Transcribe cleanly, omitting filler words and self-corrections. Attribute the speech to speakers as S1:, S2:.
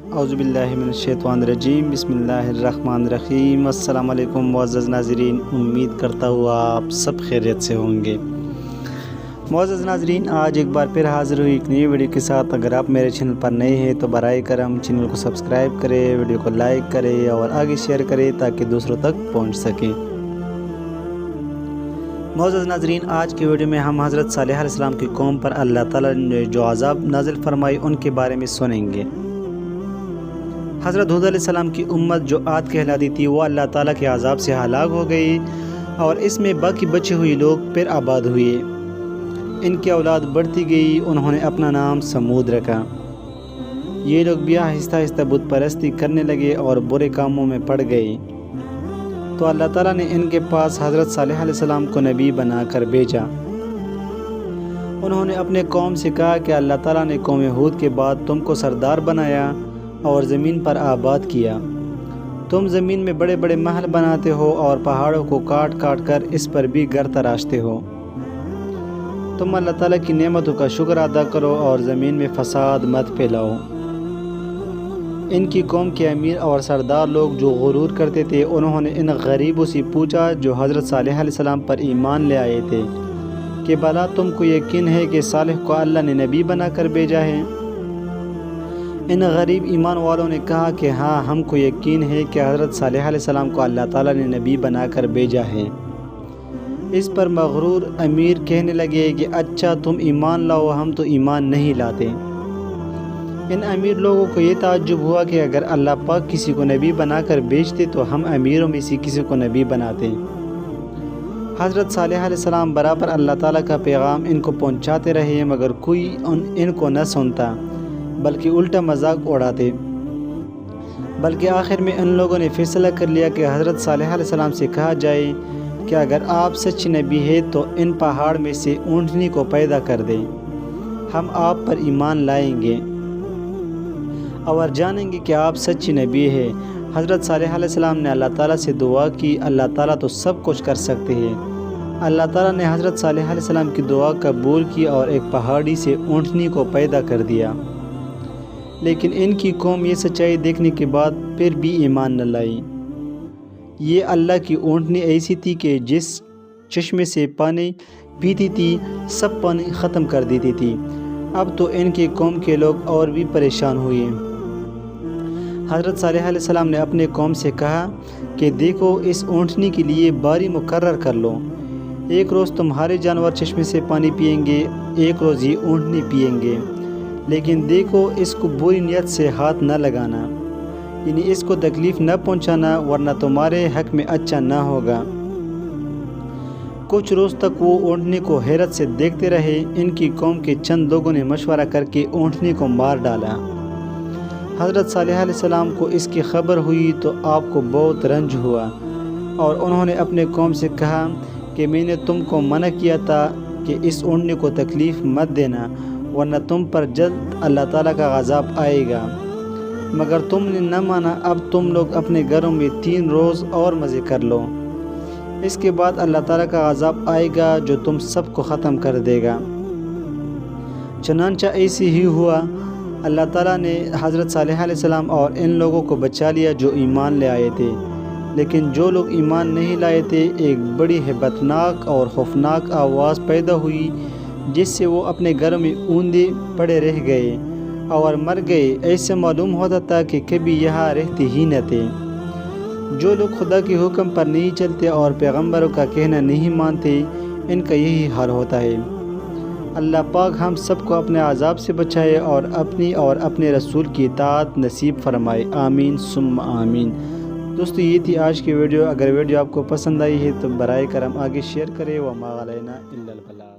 S1: اعوذ باللہ من الشیطان الرجیم، بسم اللہ الرحمن الرحیم۔ السلام علیکم معزز ناظرین، امید کرتا ہوا آپ سب خیریت سے ہوں گے۔ معزز ناظرین، آج ایک بار پھر حاضر ہوئی ایک نئی ویڈیو کے ساتھ۔ اگر آپ میرے چینل پر نئے ہیں تو برائے کرم چینل کو سبسکرائب کریں، ویڈیو کو لائک کریں اور آگے شیئر کریں تاکہ دوسروں تک پہنچ سکیں۔ معزز ناظرین، آج کی ویڈیو میں ہم حضرت صالح علیہ السلام کی قوم پر اللہ تعالیٰ نے جو عذاب نازل فرمائی ان کے بارے میں سنیں گے۔ حضرت ہود علیہ السلام کی امت جو عاد کہلاتی تھی وہ اللہ تعالیٰ کے عذاب سے ہلاک ہو گئی اور اس میں باقی بچے ہوئے لوگ پھر آباد ہوئے۔ ان کی اولاد بڑھتی گئی، انہوں نے اپنا نام سمود رکھا۔ یہ لوگ بھی آہستہ آہستہ بت پرستی کرنے لگے اور برے کاموں میں پڑ گئے، تو اللہ تعالیٰ نے ان کے پاس حضرت صالح علیہ السلام کو نبی بنا کر بھیجا۔ انہوں نے اپنے قوم سے کہا کہ اللہ تعالیٰ نے قوم ہود کے بعد تم کو سردار بنایا اور زمین پر آباد کیا۔ تم زمین میں بڑے بڑے محل بناتے ہو اور پہاڑوں کو کاٹ کاٹ کر اس پر بھی گھر تراشتے ہو۔ تم اللہ تعالیٰ کی نعمتوں کا شکر ادا کرو اور زمین میں فساد مت پھیلاؤ۔ ان کی قوم کے امیر اور سردار لوگ جو غرور کرتے تھے، انہوں نے ان غریبوں سے پوچھا جو حضرت صالح علیہ السلام پر ایمان لے آئے تھے کہ بھلا تم کو یقین ہے کہ صالح کو اللہ نے نبی بنا کر بھیجا ہے؟ ان غریب ایمان والوں نے کہا کہ ہاں، ہم کو یقین ہے کہ حضرت صالح علیہ السلام کو اللہ تعالیٰ نے نبی بنا کر بھیجا ہے۔ اس پر مغرور امیر کہنے لگے کہ اچھا تم ایمان لاؤ، ہم تو ایمان نہیں لاتے۔ ان امیر لوگوں کو یہ تعجب ہوا کہ اگر اللہ پاک کسی کو نبی بنا کر بھیجتے تو ہم امیروں میں سے کسی کو نبی بناتے۔ حضرت صالح علیہ السلام برابر اللہ تعالیٰ کا پیغام ان کو پہنچاتے رہے، مگر کوئی ان کو نہ سنتا بلکہ الٹا مذاق اڑاتے۔ بلکہ آخر میں ان لوگوں نے فیصلہ کر لیا کہ حضرت صالح علیہ السلام سے کہا جائے کہ اگر آپ سچ نبی ہیں تو ان پہاڑ میں سے اونٹنی کو پیدا کر دیں، ہم آپ پر ایمان لائیں گے اور جانیں گے کہ آپ سچی نبی ہیں۔ حضرت صالح علیہ السلام نے اللہ تعالیٰ سے دعا کی، اللہ تعالیٰ تو سب کچھ کر سکتے ہیں۔ اللہ تعالیٰ نے حضرت صالح علیہ السلام کی دعا قبول کی اور ایک پہاڑی سے اونٹنی کو پیدا کر دیا۔ لیکن ان کی قوم یہ سچائی دیکھنے کے بعد پھر بھی ایمان نہ لائی۔ یہ اللہ کی اونٹنی ایسی تھی کہ جس چشمے سے پانی پیتی تھی سب پانی ختم کر دیتی تھی۔ اب تو ان کی قوم کے لوگ اور بھی پریشان ہوئے۔ حضرت صالح علیہ السلام نے اپنے قوم سے کہا کہ دیکھو، اس اونٹنی کے لیے باری مقرر کر لو۔ ایک روز تمہارے جانور چشمے سے پانی پئیں گے، ایک روز یہ اونٹنی پئیں گے، لیکن دیکھو اس کو بری نیت سے ہاتھ نہ لگانا، یعنی اس کو تکلیف نہ پہنچانا، ورنہ تمہارے حق میں اچھا نہ ہوگا۔ کچھ روز تک وہ اونٹنی کو حیرت سے دیکھتے رہے۔ ان کی قوم کے چند لوگوں نے مشورہ کر کے اونٹنی کو مار ڈالا۔ حضرت صالح علیہ السلام کو اس کی خبر ہوئی تو آپ کو بہت رنج ہوا اور انہوں نے اپنے قوم سے کہا کہ میں نے تم کو منع کیا تھا کہ اس اونٹنی کو تکلیف مت دینا، ورنہ تم پر جلد اللہ تعالیٰ کا عذاب آئے گا، مگر تم نے نہ مانا۔ اب تم لوگ اپنے گھروں میں 3 روز اور مزے کر لو، اس کے بعد اللہ تعالیٰ کا عذاب آئے گا جو تم سب کو ختم کر دے گا۔ چنانچہ ایسے ہی ہوا۔ اللہ تعالیٰ نے حضرت صالح علیہ السلام اور ان لوگوں کو بچا لیا جو ایمان لے آئے تھے، لیکن جو لوگ ایمان نہیں لائے تھے ایک بڑی ہیبتناک اور خوفناک آواز پیدا ہوئی جس سے وہ اپنے گھروں میں اوندے پڑے رہ گئے اور مر گئے۔ ایسے معلوم ہوتا تھا کہ کبھی یہاں رہتے ہی نہ تھے۔ جو لوگ خدا کے حکم پر نہیں چلتے اور پیغمبروں کا کہنا نہیں مانتے، ان کا یہی حال ہوتا ہے۔ اللہ پاک ہم سب کو اپنے عذاب سے بچائے اور اپنے رسول کی اطاعت نصیب فرمائے، آمین ثم آمین۔ دوستو، یہ تھی آج کی ویڈیو۔ اگر ویڈیو آپ کو پسند آئی ہے تو برائے کرم آگے شیئر کریں۔ وما علینا الا البلاغ۔